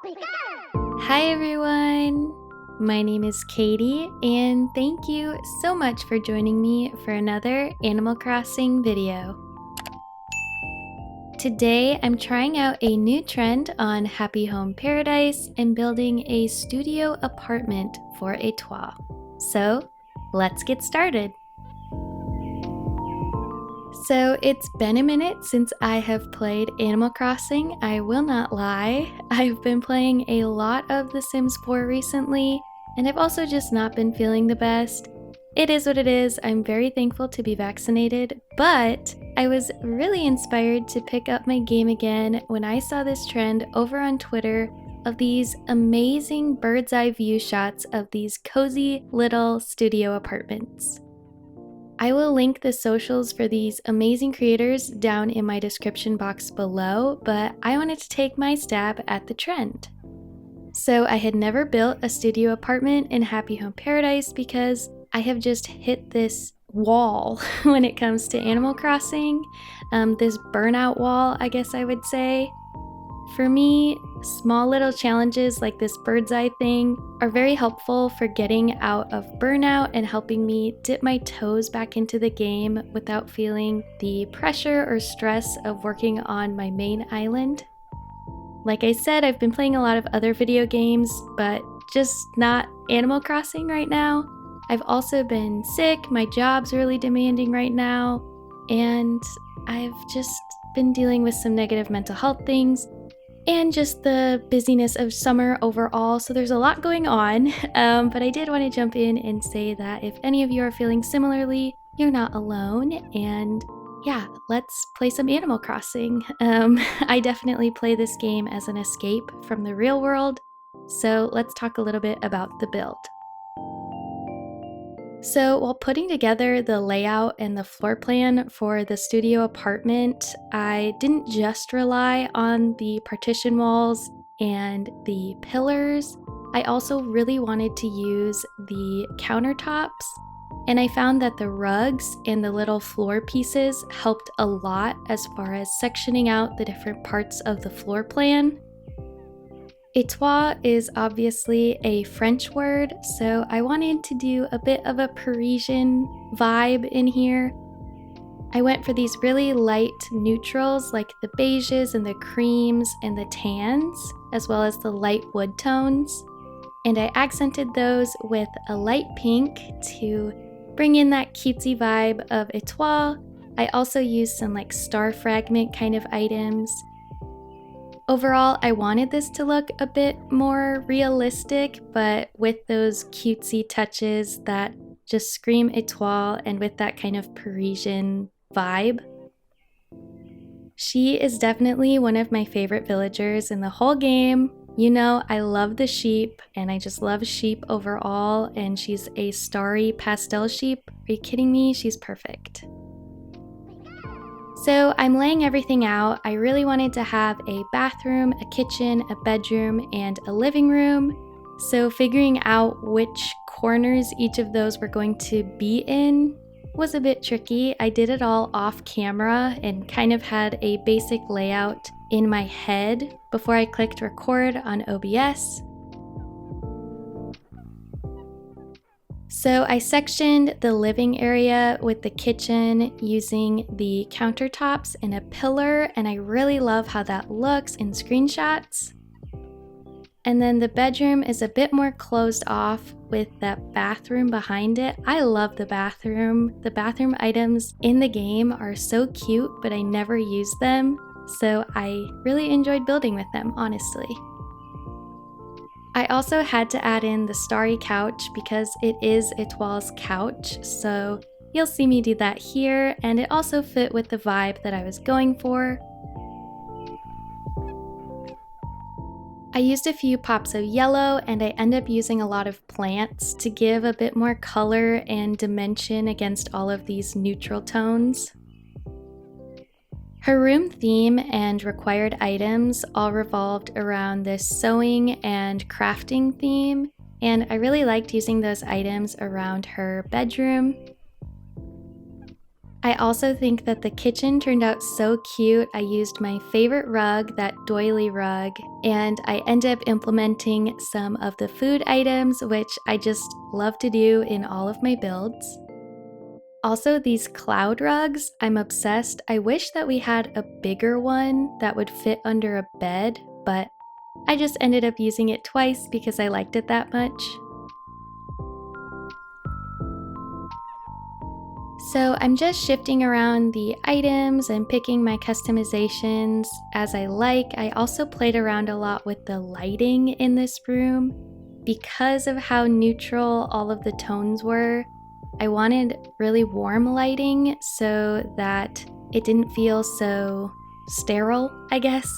Hi everyone! My name is Katy, and thank you so much for joining me for another Animal Crossing video. Today I'm trying out a new trend on Happy Home Paradise and building a studio apartment for Etoile. So let's get started! So it's been a minute since I have played Animal Crossing, I will not lie. I've been playing a lot of The Sims 4 recently, and I've also just not been feeling the best. It is what it is, I'm very thankful to be vaccinated, but I was really inspired to pick up my game again when I saw this trend over on Twitter of these amazing bird's eye view shots of these cozy little studio apartments. I will link the socials for these amazing creators down in my description box below, but I wanted to take my stab at the trend. So I had never built a studio apartment in Happy Home Paradise because I have just hit this wall when it comes to Animal Crossing, this burnout wall, I guess I would say. For me, small little challenges like this bird's eye thing are very helpful for getting out of burnout and helping me dip my toes back into the game without feeling the pressure or stress of working on my main island. Like I said, I've been playing a lot of other video games, but just not Animal Crossing right now. I've also been sick, my job's really demanding right now, and I've just been dealing with some negative mental health things and just the busyness of summer overall, so there's a lot going on, but I did want to jump in and say that if any of you are feeling similarly, you're not alone, and yeah, let's play some Animal Crossing. I definitely play this game as an escape from the real world, so let's talk a little bit about the build. So while putting together the layout and the floor plan for the studio apartment, I didn't just rely on the partition walls and the pillars. I also really wanted to use the countertops, and I found that the rugs and the little floor pieces helped a lot as far as sectioning out the different parts of the floor plan. Etoile is obviously a French word, so I wanted to do a bit of a Parisian vibe in here. I went for these really light neutrals like the beiges and the creams and the tans, as well as the light wood tones. And I accented those with a light pink to bring in that cutesy vibe of Etoile. I also used some like star fragment kind of items. Overall, I wanted this to look a bit more realistic, but with those cutesy touches that just scream Etoile and with that kind of Parisian vibe. She is definitely one of my favorite villagers in the whole game. You know, I love the sheep, and I just love sheep overall, and she's a starry pastel sheep. Are you kidding me? She's perfect. So I'm laying everything out. I really wanted to have a bathroom, a kitchen, a bedroom, and a living room. So figuring out which corners each of those were going to be in was a bit tricky. I did it all off camera and kind of had a basic layout in my head before I clicked record on OBS. So I sectioned the living area with the kitchen using the countertops and a pillar, and I really love how that looks in screenshots. And then the bedroom is a bit more closed off with that bathroom behind it. I love the bathroom. The bathroom items in the game are so cute, but I never use them, so I really enjoyed building with them, honestly. I also had to add in the starry couch because it is Etoile's couch, so you'll see me do that here, and it also fit with the vibe that I was going for. I used a few pops of yellow, and I end up using a lot of plants to give a bit more color and dimension against all of these neutral tones. Her room theme and required items all revolved around this sewing and crafting theme, and I really liked using those items around her bedroom. I also think that the kitchen turned out so cute. I used my favorite rug, that doily rug, and I ended up implementing some of the food items, which I just love to do in all of my builds. Also, these cloud rugs, I'm obsessed. I wish that we had a bigger one that would fit under a bed, but I just ended up using it twice because I liked it that much. So I'm just shifting around the items and picking my customizations as I like. I also played around a lot with the lighting in this room. Because of how neutral all of the tones were, I wanted really warm lighting so that it didn't feel so sterile, I guess.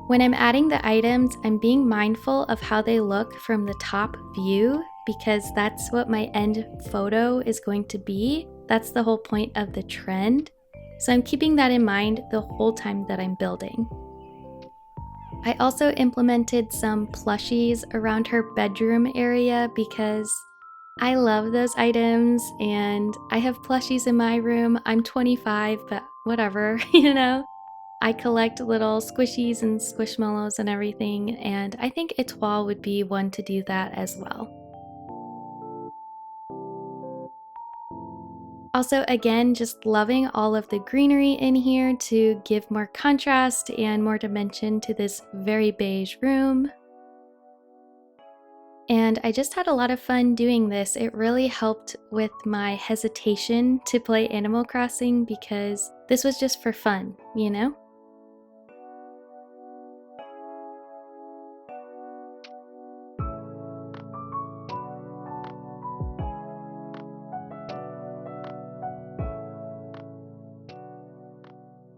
When I'm adding the items, I'm being mindful of how they look from the top view because that's what my end photo is going to be. That's the whole point of the trend. So I'm keeping that in mind the whole time that I'm building. I also implemented some plushies around her bedroom area because I love those items and I have plushies in my room. I'm 25, but whatever, you know? I collect little squishies and squishmallows and everything, and I think Etoile would be one to do that as well. Also, again, just loving all of the greenery in here to give more contrast and more dimension to this very beige room. And I just had a lot of fun doing this. It really helped with my hesitation to play Animal Crossing because this was just for fun, you know?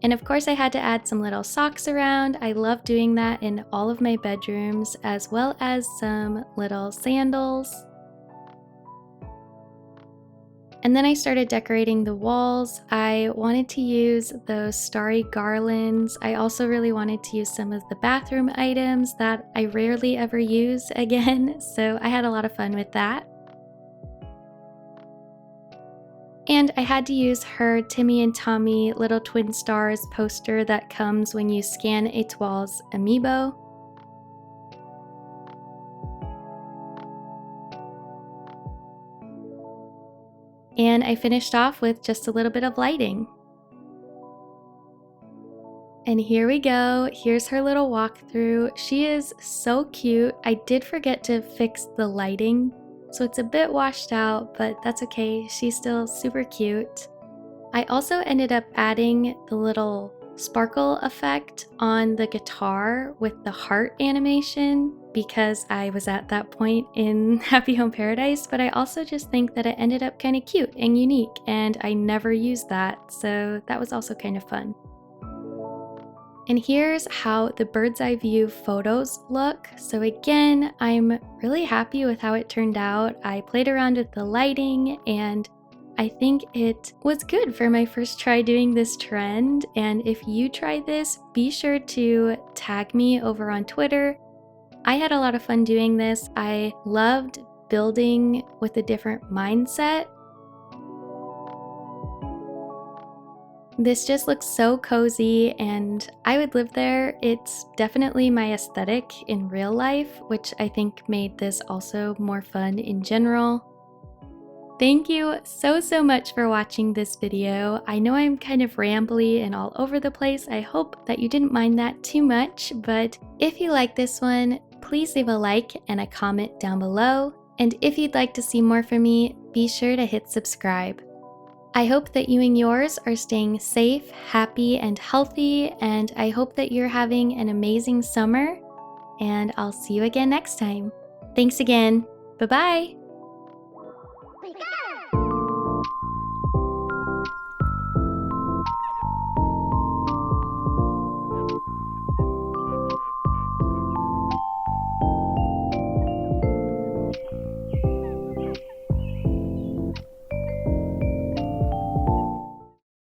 And of course I had to add some little socks around. I love doing that in all of my bedrooms, as well as some little sandals. And then I started decorating the walls. I wanted to use those starry garlands. I also really wanted to use some of the bathroom items that I rarely ever use again, so I had a lot of fun with that. And I had to use her Timmy and Tommy Little Twin Stars poster that comes when you scan Etoile's amiibo. And I finished off with just a little bit of lighting. And here we go. Here's her little walkthrough. She is so cute. I did forget to fix the lighting, so it's a bit washed out, but that's okay. She's still super cute. I also ended up adding the little sparkle effect on the guitar with the heart animation because I was at that point in Happy Home Paradise, but I also just think that it ended up kind of cute and unique, and I never used that, so that was also kind of fun. And here's how the bird's eye view photos look. So again, I'm really happy with how it turned out. I played around with the lighting and I think it was good for my first try doing this trend. And if you try this, be sure to tag me over on Twitter. I had a lot of fun doing this. I loved building with a different mindset. This just looks so cozy and I would live there. It's definitely my aesthetic in real life, which I think made this also more fun in general. Thank you so much for watching this video. I know I'm kind of rambly and all over the place. I hope that you didn't mind that too much, but if you like this one, please leave a like and a comment down below. And if you'd like to see more from me, be sure to hit subscribe. I hope that you and yours are staying safe, happy, and healthy, and I hope that you're having an amazing summer, and I'll see you again next time. Thanks again. Bye-bye.